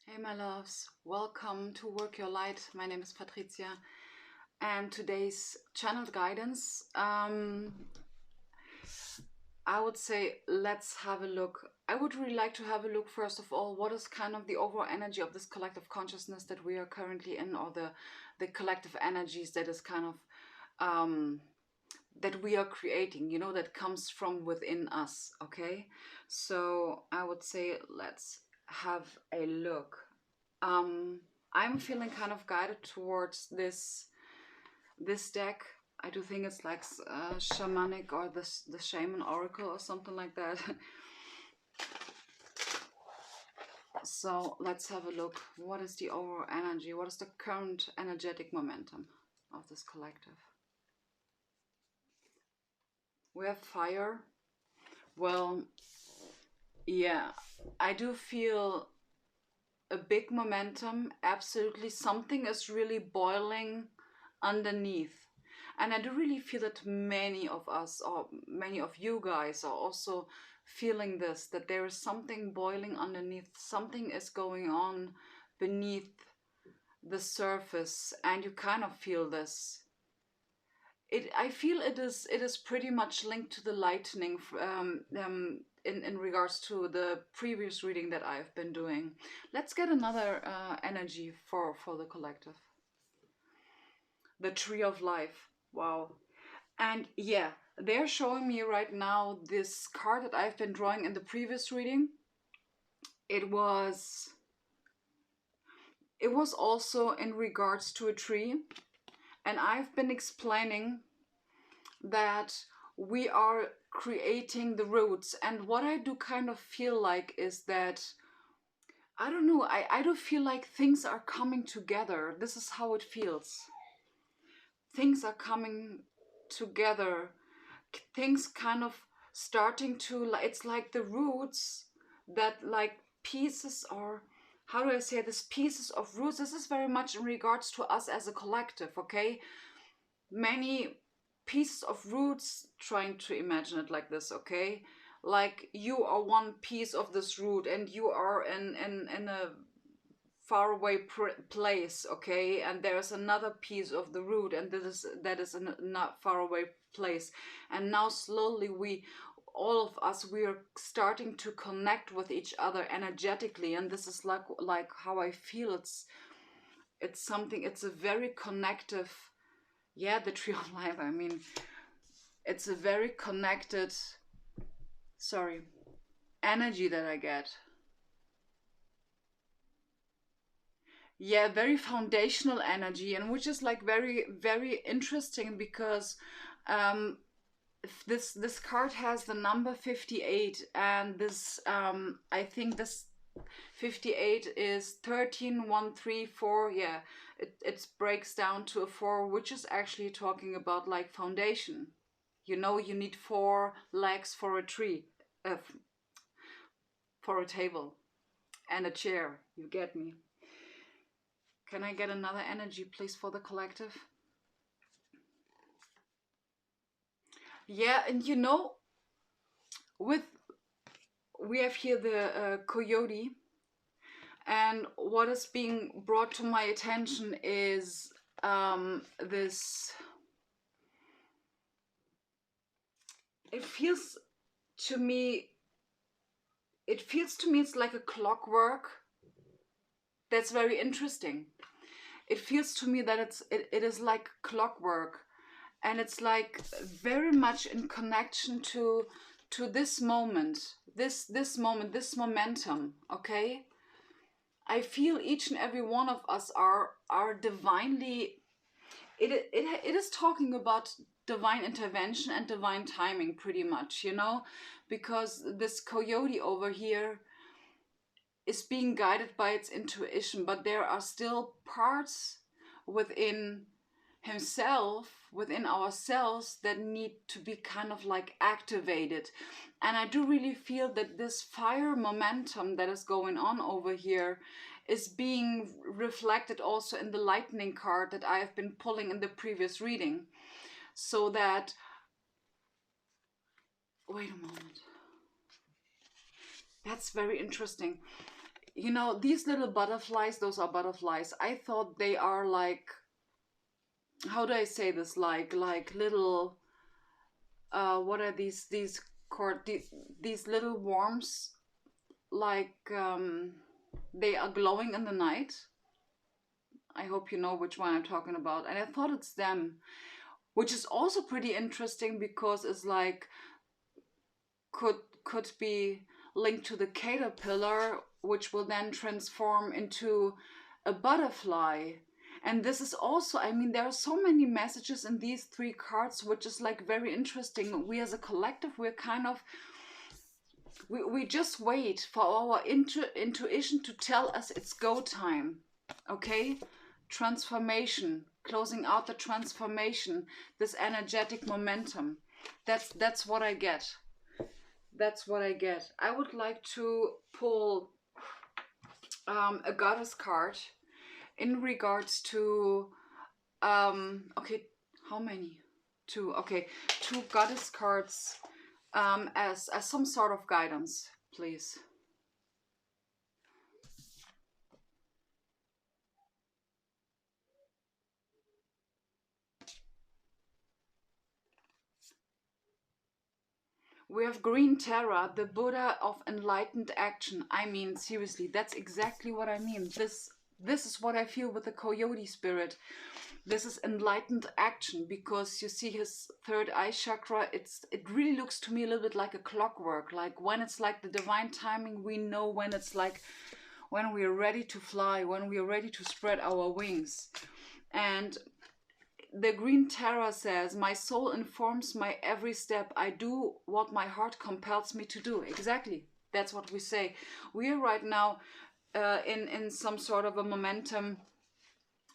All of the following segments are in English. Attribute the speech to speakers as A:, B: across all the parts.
A: Hey my loves, welcome to Work Your Light. My name is Patricia and today's channeled guidance, I would say let's have a look. I would really like to have a look first of all, what is kind of the overall energy of this collective consciousness that we are currently in, or the collective energies that is kind of that we are creating, you know, that comes from within us. Okay, so I would say let's have a look. I'm feeling kind of guided towards this deck. I do think it's like shamanic, or the shaman oracle or something like that. So let's have a look. What is the overall energy? What is the current energetic momentum of this collective? We have fire. Well, yeah, I do feel a big momentum. Absolutely, something is really boiling underneath, and I do really feel that many of us, or many of you guys, are also feeling this, that there is something boiling underneath. Something is going on beneath the surface, and you kind of feel this. I feel it is pretty much linked to the lightning, in regards to the previous reading that I've been doing. Let's get another energy for the collective. The Tree of Life. Wow. And yeah, they're showing me right now this card that I've been drawing in the previous reading. It was also in regards to a tree, and I've been explaining that we are creating the roots. And what I do kind of feel like is that, I don't know, I do feel like things are coming together. This is how it feels. Things are coming together. Things kind of starting to, it's like the roots that, like pieces, or how do I say this, pieces of roots. This is very much in regards to us as a collective, okay? Many pieces of roots, trying to imagine it like this, okay? Like you are one piece of this root, and you are in a faraway place, okay? And there's another piece of the root, and that is in a not faraway place. And now slowly all of us, we are starting to connect with each other energetically, and this is like how I feel. It's something, it's a very connective, yeah, the Tree of Life. I mean, it's a very connected, energy that I get. Yeah, very foundational energy, and which is like very, very interesting, because this card has the number 58, and this I think this 58 is 13, 1, 3, 4. Yeah, it breaks down to a 4, which is actually talking about like foundation. You know, you need 4 legs for a tree, for a table and a chair. You get me? Can I get another energy, please, for the collective? Yeah, and you know, we have here the coyote, and what is being brought to my attention is this. It feels to me. It's like a clockwork. That's very interesting. It feels to me that it is like clockwork, and it's like very much in connection to this moment, this moment, this momentum. Okay, I feel each and every one of us are divinely. It is talking about divine intervention and divine timing, pretty much, you know, because this coyote over here is being guided by its intuition, but there are still parts within himself, within ourselves, that need to be kind of like activated. And I do really feel that this fire momentum that is going on over here is being reflected also in the lightning card that I have been pulling in the previous reading. So that, wait a moment, that's very interesting. you know, these little butterflies, those are butterflies. I thought they are like, how do I say this? Like little, what are these little worms, like they are glowing in the night. I hope you know which one I'm talking about. And I thought it's them, which is also pretty interesting because it's like could could be linked to the caterpillar, which will then transform into a butterfly. And this is also, I mean, there are so many messages in these three cards, which is like very interesting. We as a collective, we're kind of, we just wait for our intuition to tell us it's go time. Okay? Transformation, closing out the transformation, this energetic momentum. That's what I get. That's what I get. I would like to pull a goddess card in regards to okay, how many? Two. Okay, two goddess cards as some sort of guidance, please. We have Green Terra, the Buddha of enlightened action. I mean, seriously, that's exactly what I mean. This is what I feel with the coyote spirit. This is enlightened action, because you see his third eye chakra, it really looks to me a little bit like a clockwork. Like when it's like the divine timing, we know when it's like when we are ready to fly, when we are ready to spread our wings. And the Green Terror says, my soul informs my every step. I do what my heart compels me to do. Exactly. That's what we say. We are right now in some sort of a momentum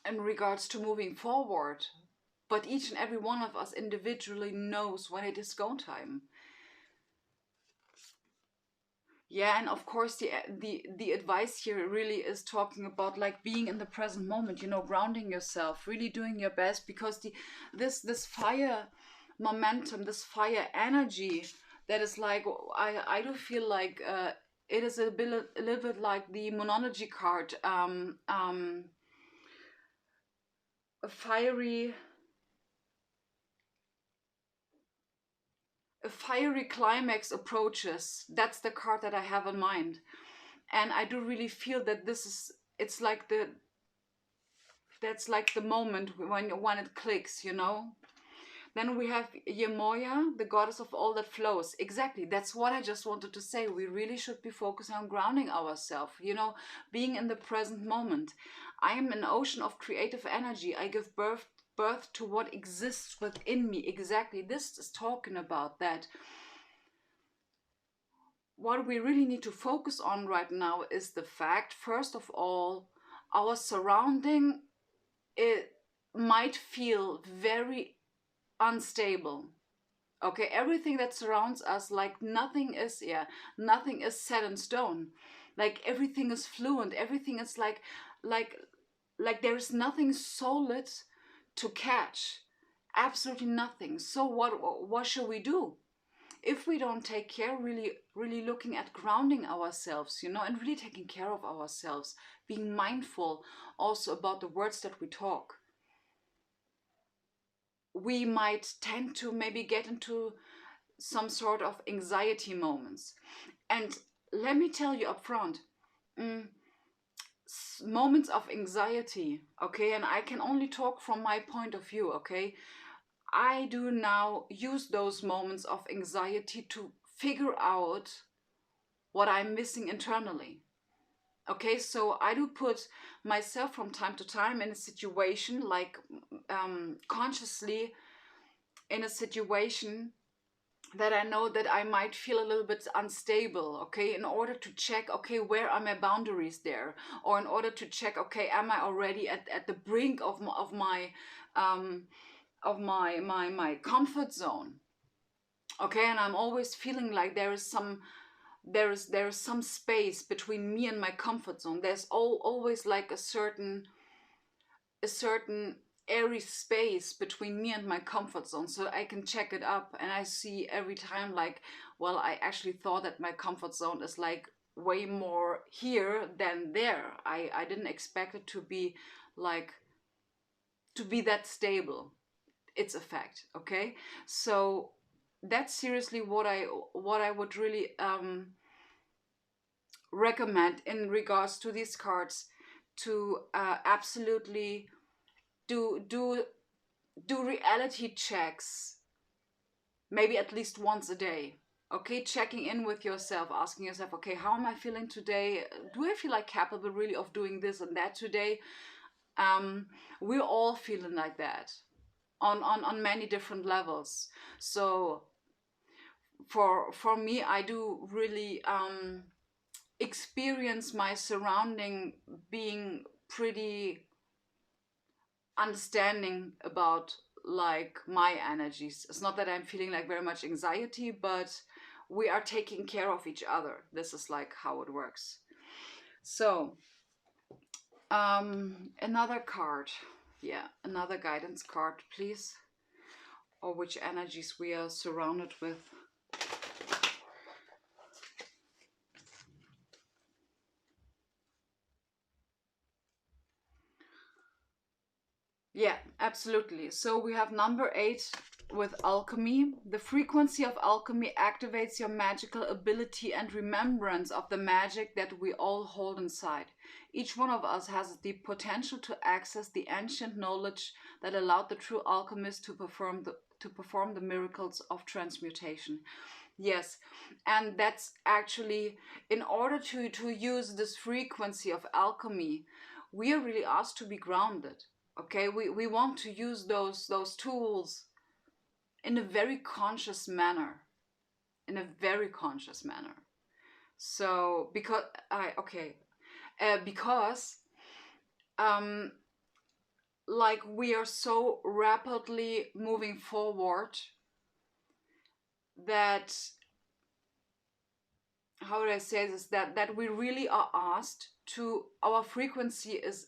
A: in regards to moving forward. But each and every one of us individually knows when it is go time. Yeah, and of course the advice here really is talking about like being in the present moment, you know, grounding yourself, really doing your best, because this fire momentum, this fire energy, that is like, I do feel like it is a little bit like the monology card, a fiery climax approaches. That's the card that I have in mind. And I do really feel that this is, it's like that's like the moment when it clicks, you know. Then we have Yemoya, the goddess of all that flows. Exactly, that's what I just wanted to say. We really should be focusing on grounding ourselves, you know, being in the present moment. I am an ocean of creative energy. I give birth to what exists within me. Exactly, this is talking about that. What we really need to focus on right now is the fact, first of all, our surrounding, it might feel very unstable. Okay, everything that surrounds us, like nothing is, yeah, nothing is set in stone. Like everything is fluent, everything is like like there is nothing solid to catch. Absolutely nothing. So what should we do? If we don't take care, really looking at grounding ourselves, you know, and really taking care of ourselves, being mindful also about the words that we talk, we might tend to maybe get into some sort of anxiety moments. And let me tell you up front, mm, moments of anxiety, okay, and I can only talk from my point of view, okay, I do now use those moments of anxiety to figure out what I'm missing internally. Okay, so I do put myself from time to time in a situation, like consciously in a situation that I know that I might feel a little bit unstable, okay, in order to check, okay, where are my boundaries there? Or in order to check, okay, am I already at the brink of my comfort zone? Okay, and I'm always feeling like there is some space between me and my comfort zone. There's always like a certain airy space between me and my comfort zone, so I can check it up, and I see every time like, well, I actually thought that my comfort zone is like way more here than there. I didn't expect it to be like, to be that stable. It's a fact, okay? So that's seriously what I would really recommend in regards to these cards, to absolutely do reality checks, maybe at least once a day. Okay, checking in with yourself, asking yourself, okay, how am I feeling today? Do I feel like capable really of doing this and that today? We're all feeling like that on many different levels. So for me, I do really experience my surrounding being pretty understanding about like my energies. It's not that I'm feeling like very much anxiety, but we are taking care of each other. This is like how it works. So another card, yeah, another guidance card, please, or which energies we are surrounded with. Yeah, absolutely. So we have number 8 with alchemy. The frequency of alchemy activates your magical ability and remembrance of the magic that we all hold inside. Each one of us has the potential to access the ancient knowledge that allowed the true alchemist to perform the miracles of transmutation. Yes, and that's actually, in order to use this frequency of alchemy, we are really asked to be grounded. Okay, we want to use those tools in a very conscious manner. In a very conscious manner. So because like we are so rapidly moving forward that, how would I say this, that we really are asked to, our frequency is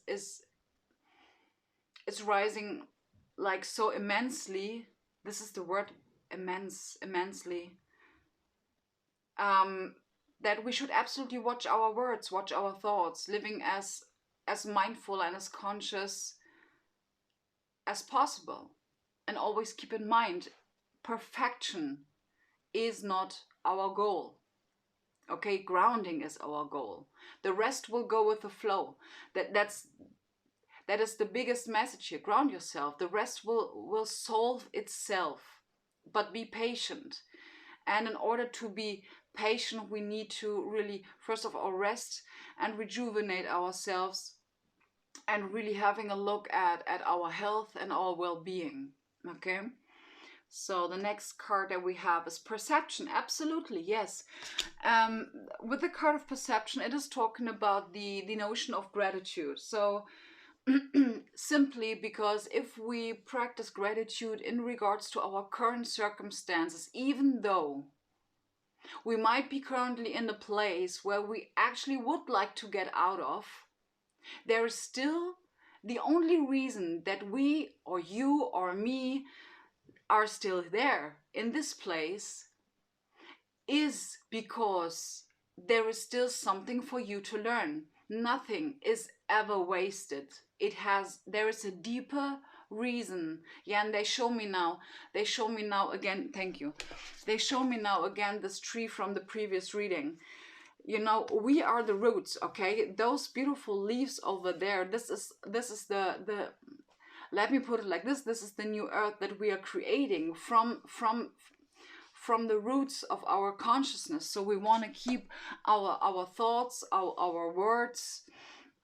A: rising like so immensely. This is the word, immensely. That we should absolutely watch our words, watch our thoughts, living as mindful and as conscious as possible. And always keep in mind, perfection is not our goal. Okay, grounding is our goal. The rest will go with the flow. That is the biggest message here. Ground yourself. The rest will solve itself. But be patient. And in order to be patient, we need to really, first of all, rest and rejuvenate ourselves, and really having a look at our health and our well-being. Okay? So the next card that we have is perception. Absolutely, yes. With the card of perception, it is talking about the notion of gratitude. So simply because if we practice gratitude in regards to our current circumstances, even though we might be currently in a place where we actually would like to get out of, there is still, the only reason that we or you or me are still there in this place is because there is still something for you to learn. Nothing is ever wasted. There is a deeper reason. Yeah, and they show me now again, thank you. They show me now again this tree from the previous reading. You know, we are the roots, okay? Those beautiful leaves over there, this is the let me put it like this is the new earth that we are creating from the roots of our consciousness. So we want to keep our thoughts, our words,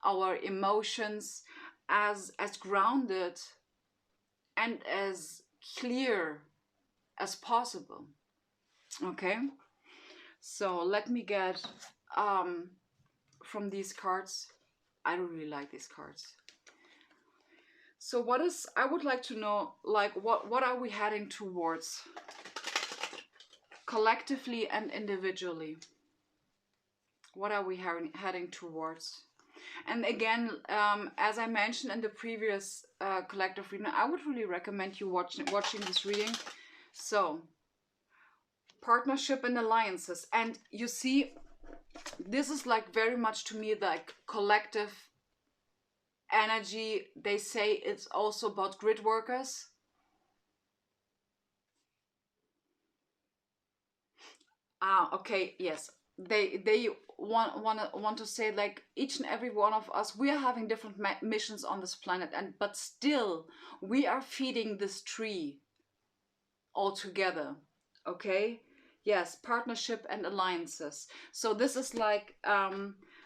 A: our emotions as grounded and as clear as possible. Okay, so let me get from these cards. I really like these cards. So I would like to know, like, what are we heading towards collectively and individually? What are we heading towards? And again, as I mentioned in the previous collective reading, I would really recommend you watching this reading. So, partnership and alliances. And you see, this is like very much to me like collective energy. They say it's also about grid workers. Ah, okay, yes. They want to say like each and every one of us, we are having different missions on this planet, and but still we are feeding this tree all together. Okay? Yes, partnership and alliances. So this is like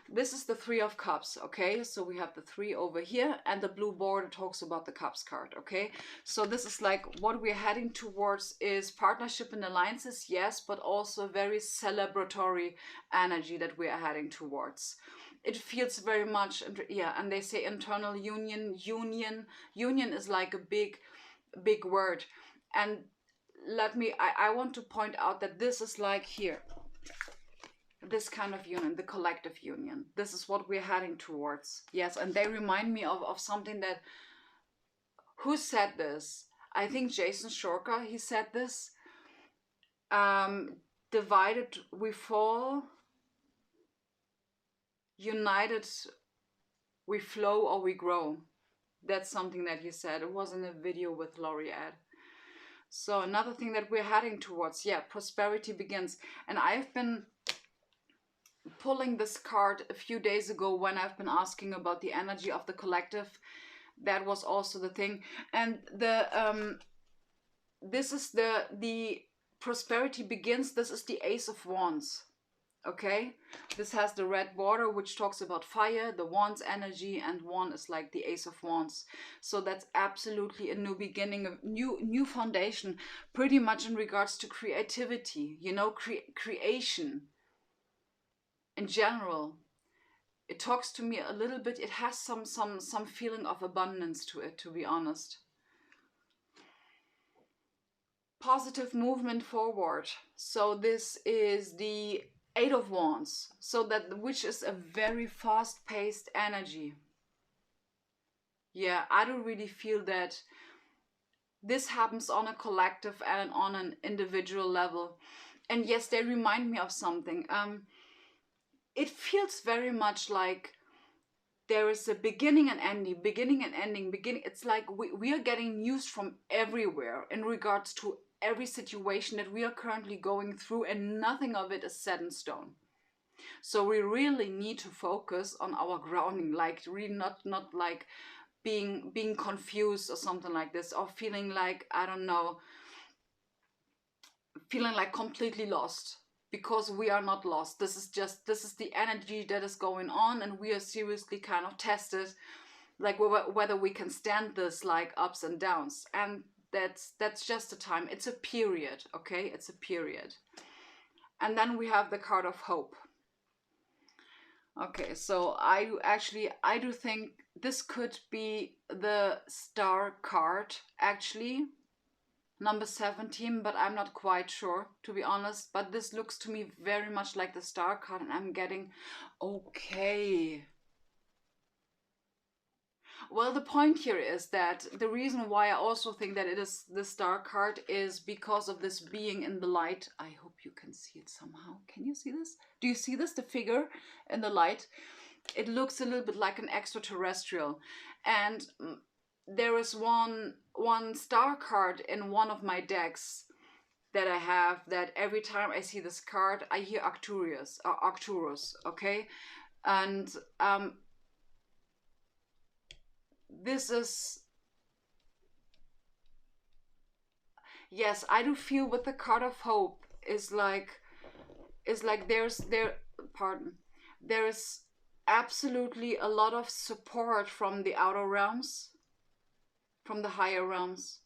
A: this is the Three of Cups, okay? So we have the three over here, and the blue border talks about the Cups card, okay? So this is like what we're heading towards is partnership and alliances, yes, but also very celebratory energy that we are heading towards. It feels very much, yeah, and they say internal union is like a big word. And I want to point out that this is like here, this kind of union, the collective union. This is what we're heading towards. Yes, and they remind me of something that, who said this? I think Jason Shorka, he said this. Divided we fall, united we flow or we grow. That's something that he said. It was in a video with Laurie Ed. So another thing that we're heading towards, yeah, prosperity begins. And I've been pulling this card a few days ago when I've been asking about the energy of the collective. That was also the thing. And the this is the prosperity begins. This is the Ace of Wands. Okay, this has the red border which talks about fire, the Wands energy, and one is like the Ace of Wands. So that's absolutely a new beginning, a new foundation, pretty much in regards to creativity, you know, creation in general. It talks to me a little bit. It has some feeling of abundance to it, to be honest. Positive movement forward. So this is the Eight of Wands. So that, which is a very fast-paced energy. Yeah, I don't really feel that this happens on a collective and on an individual level. And yes, they remind me of something. It feels very much like there is a beginning and ending, beginning and ending, beginning. It's like we are getting news from everywhere in regards to every situation that we are currently going through, and nothing of it is set in stone. So we really need to focus on our grounding, like really not like being confused or something like this, or feeling like, I don't know, feeling like completely lost, because we are not lost. This is the energy that is going on, and we are seriously kind of tested, like whether we can stand this, like ups and downs. And that's just a time. It's a period, okay? It's a period. And then we have the card of hope. Okay, so I do think this could be the star card, actually, number 17, but I'm not quite sure, to be honest. But this looks to me very much like the star card, and I'm getting, okay. Well, the point here is that the reason why I also think that it is the star card is because of this being in the light. I hope you can see it somehow. Can you see this? Do you see this, the figure in the light? It looks a little bit like an extraterrestrial. And there is one star card in one of my decks that I have, that every time I see this card, I hear Arcturus, okay? And this is, yes, I do feel with the card of hope is like there is absolutely a lot of support from the outer realms, from the higher realms.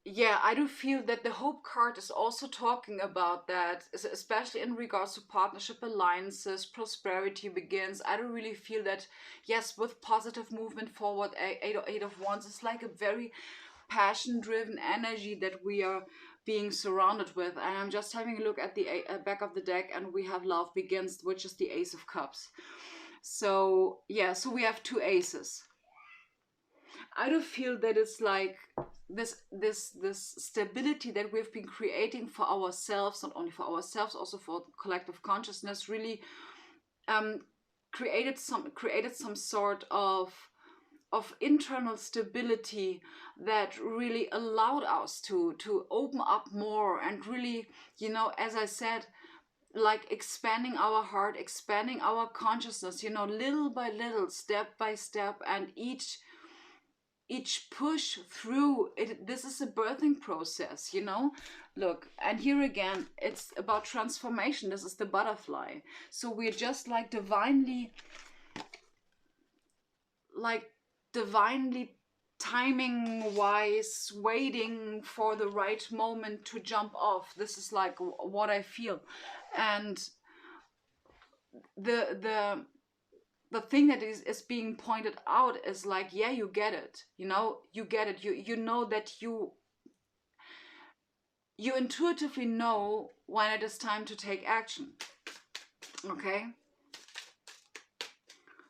A: Yeah, I do feel that the Hope card is also talking about that, especially in regards to partnership, alliances, prosperity begins. I do really feel that, yes, with positive movement forward, eight of Wands, it's like a very passion-driven energy that we are being surrounded with. And I'm just having a look at the back of the deck, and we have Love Begins, which is the Ace of Cups. So, yeah, so we have two aces. I do feel that it's like this stability that we've been creating for ourselves, not only for ourselves, also for collective consciousness, really um, created some sort of internal stability that really allowed us to open up more and really, you know, as I said, like expanding our heart, expanding our consciousness, you know, little by little, step by step, and each push through it. This is a birthing process, you know. Look, and here again, it's about transformation. This is the butterfly. So we're just like like divinely timing wise waiting for the right moment to jump off. This is like what I feel. And the thing that is being pointed out is like, yeah, you get it, you know, you get it, you know that you intuitively know when it is time to take action. Okay,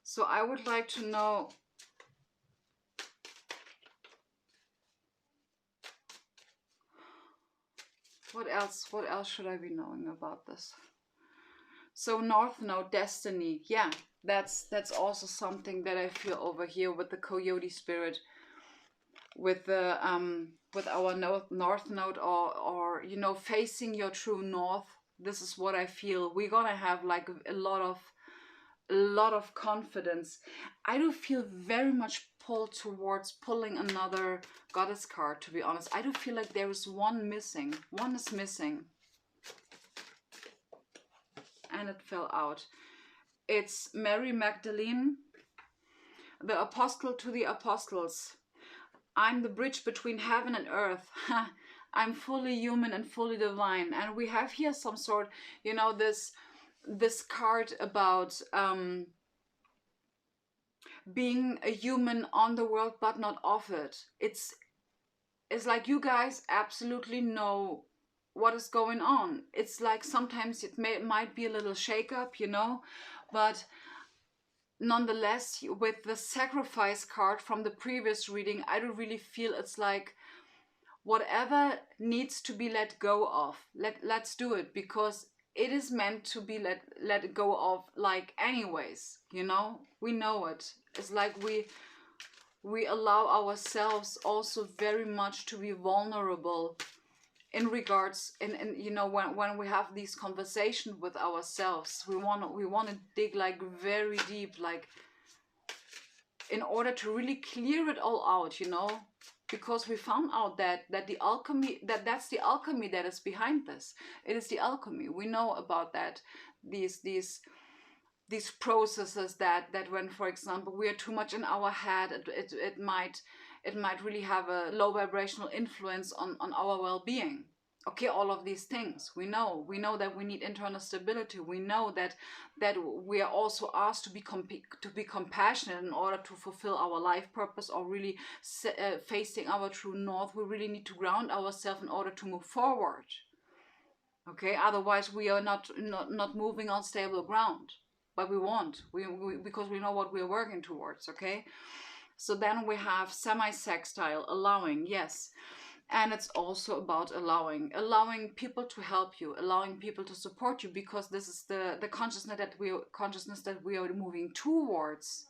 A: so I would like to know what else should I be knowing about this. So North Node, destiny, yeah, that's also something that I feel over here with the coyote spirit, with the with our North Node, or you know, facing your true north. This is what I feel. We're gonna have like a lot of confidence. I do feel very much pulled towards pulling another goddess card, to be honest. I do feel like there is one missing. One is missing. And it fell out. It's Mary Magdalene, the apostle to the apostles. I'm the bridge between heaven and earth. I'm fully human and fully divine. And we have here some sort, you know, this card about being a human on the world but not of it. It's like you guys absolutely know what is going on. It's like sometimes it might be a little shake up, you know, but nonetheless, with the sacrifice card from the previous reading, I do really feel it's like whatever needs to be let go of, let's do it, because it is meant to be let go of, like, anyways, you know. We know it. It's like we allow ourselves also very much to be vulnerable in regards, in you know, when we have these conversations with ourselves. We want to dig like very deep, like, in order to really clear it all out, you know, because we found out that the alchemy, that's the alchemy that is behind this. It is the alchemy. We know about that, these processes that when, for example, we are too much in our head, it might really have a low vibrational influence on our well-being. Okay, all of these things we know that we need internal stability. We know that we are also asked to be compassionate in order to fulfill our life purpose, or really facing our true north. We really need to ground ourselves in order to move forward. Okay, otherwise we are not moving on stable ground. But we won't, because we know what we're working towards. Okay, so then we have semi-sextile, allowing, yes. And it's also about allowing people to help you, allowing people to support you, because this is the consciousness that we are moving towards.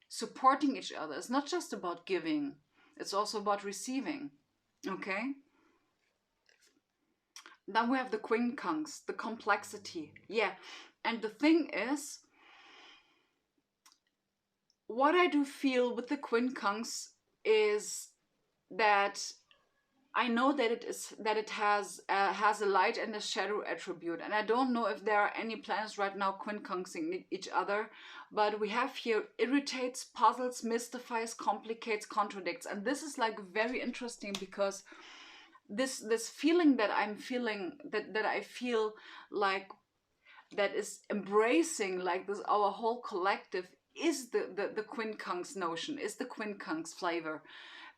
A: Supporting each other. It's not just about giving, it's also about receiving. Okay, then we have the quincunx, the complexity. Yeah, and the thing is, what I do feel with the quincunx is that I know that it has a light and a shadow attribute, and I don't know if there are any planets right now quincunxing each other, but we have here irritates, puzzles, mystifies, complicates, contradicts. And this is like very interesting, because this feeling that I'm feeling, that I feel like, that is embracing like this, our whole collective, is the quincunx notion, is the quincunx flavor.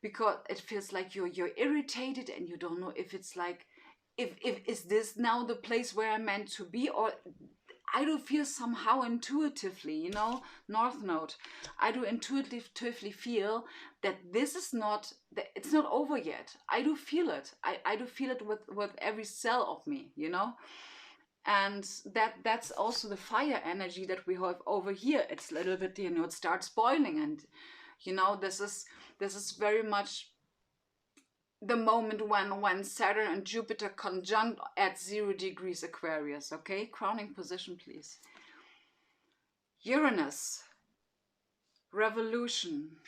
A: Because it feels like you're irritated, and you don't know if it's like, if is this now the place where I'm meant to be, or I do feel somehow intuitively, you know, North Node, I do intuitively feel that this is not, that it's not over yet. I do feel it. I do feel it with every cell of me, you know? And that's also the fire energy that we have over here. It's a little bit, you know, it starts boiling, and you know, this is very much the moment when Saturn and Jupiter conjunct at 0 degrees Aquarius. Okay, crowning position, please. Uranus, revolution.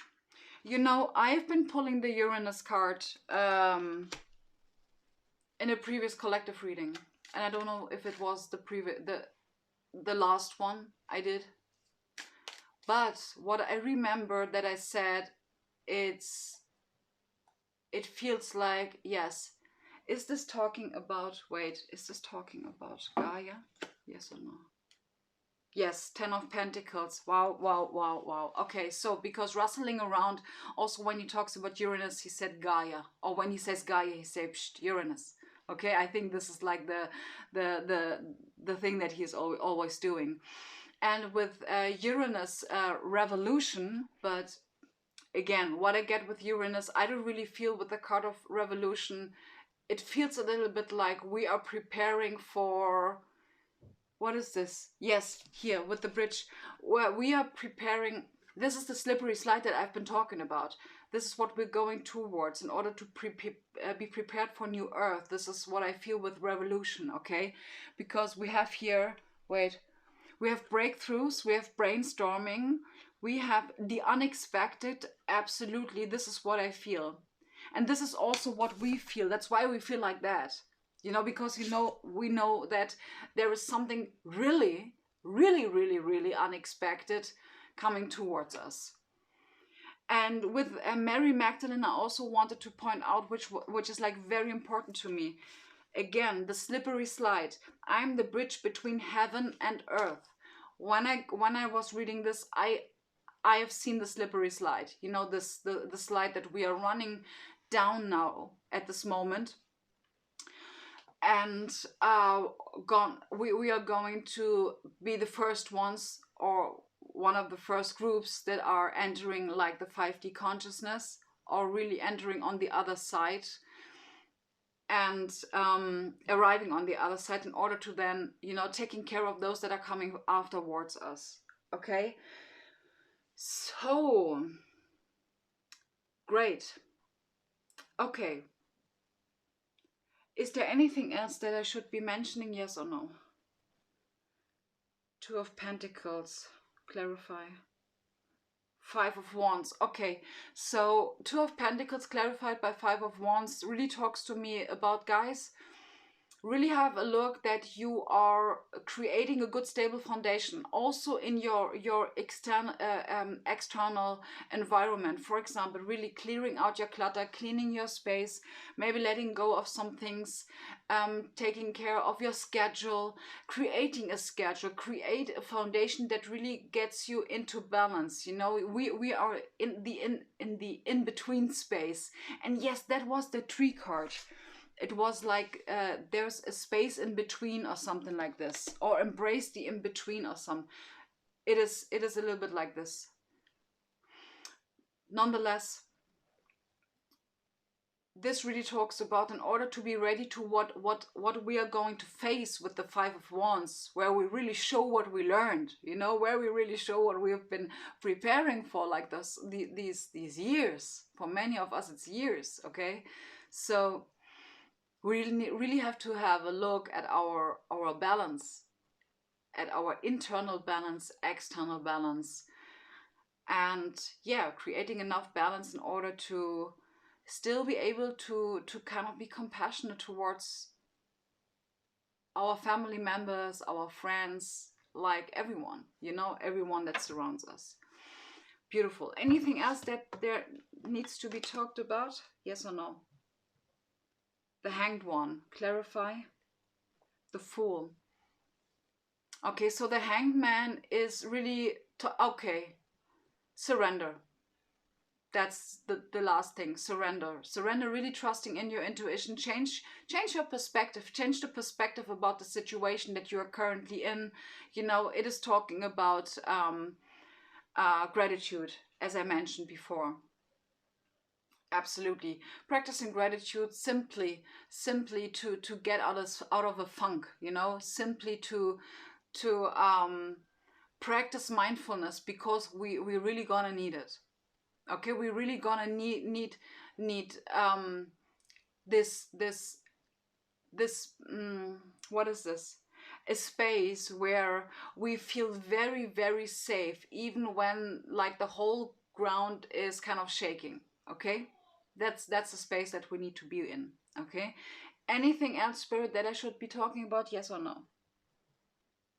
A: You know, I've been pulling the Uranus card in a previous collective reading, and I don't know if it was the last one I did. But what I remember that I said, it feels like, yes. Is this talking about, wait, is this talking about Gaia? Yes or no? Yes, 10 of Pentacles. Wow, wow, wow, wow. Okay, so because rustling around, also when he talks about Uranus, he said Gaia. Or when he says Gaia, he says Uranus. Okay, I think this is like the thing that he's always doing. And with Uranus revolution, but again, what I get with Uranus, I don't really feel with the card of revolution. It feels a little bit like we are preparing for, what is this? Yes, here with the bridge, where we are preparing. This is the slippery slide that I've been talking about. This is what we're going towards in order to be prepared for new earth. This is what I feel with revolution, okay? Because we have here, wait, we have breakthroughs, we have brainstorming, we have the unexpected. Absolutely, this is what I feel. And this is also what we feel. That's why we feel like that. You know, because, you know, we know that there is something really, really, really, really unexpected coming towards us. And with Mary Magdalene, I also wanted to point out, which is like very important to me. Again, the slippery slide. I'm the bridge between heaven and earth. When I was reading this, I have seen the slippery slide. You know, the slide that we are running down now at this moment. And we are going to be the first ones, or one of the first groups that are entering like the 5D consciousness, or really entering on the other side, and arriving on the other side in order to then, you know, taking care of those that are coming afterwards us. Okay, so great. Okay, is there anything else that I should be mentioning, yes or no? Two of Pentacles, clarify. Five of Wands. Okay, so Two of Pentacles clarified by Five of Wands really talks to me about, guys, really have a look that you are creating a good stable foundation also in your external environment. For example, really clearing out your clutter, cleaning your space, maybe letting go of some things, taking care of your schedule, creating a schedule, create a foundation that really gets you into balance. You know, we are in the in-between space. And yes, that was the tree card. It was like there's a space in between or something like this, or embrace the in between or some. It is a little bit like this. Nonetheless, this really talks about, in order to be ready to what we are going to face with the Five of Wands, where we really show what we learned, you know, where we really show what we have been preparing for, like these years. For many of us, it's years. Okay, so we really have to have a look at our balance, at our internal balance, external balance, and yeah, creating enough balance in order to still be able to kind of be compassionate towards our family members, our friends, like everyone, you know, everyone that surrounds us. Beautiful. Anything else that there needs to be talked about? Yes or no? The Hanged One, clarify. The Fool. Okay, so the Hanged Man is really, okay, surrender. That's the last thing. Surrender, really trusting in your intuition. Change your perspective. Change the perspective about the situation that you are currently in. You know, it is talking about gratitude, as I mentioned before. Absolutely. Practicing gratitude, simply to get out of a funk, you know, simply to practice mindfulness, because we really gonna need it. Okay, we really gonna need this what is this, a space where we feel very safe, even when like the whole ground is kind of shaking. Okay, that's a space that we need to be in. Okay, anything else, Spirit, that I should be talking about? Yes or no?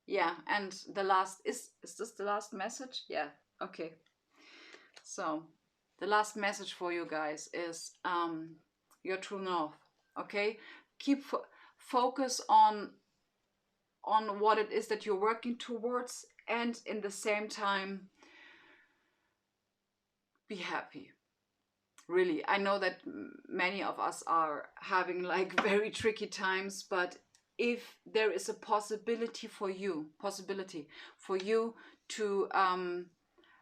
A: Yeah, and the last is this the last message? Yeah. Okay, so the last message for you guys is your true north. Okay, keep focus on what it is that you're working towards, and in the same time be happy. Really, I know that many of us are having like very tricky times, but if there is a possibility for you to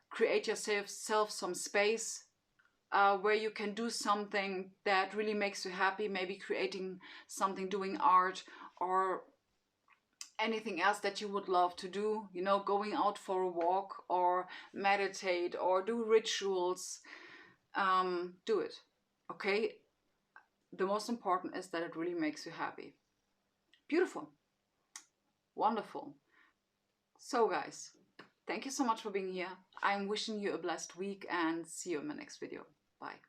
A: create yourself some space where you can do something that really makes you happy, maybe creating something, doing art, or anything else that you would love to do, you know, going out for a walk or meditate or do rituals, do it. Okay, the most important is that it really makes you happy. Beautiful. Wonderful. So guys, thank you so much for being here. I'm wishing you a blessed week and see you in my next video. Bye.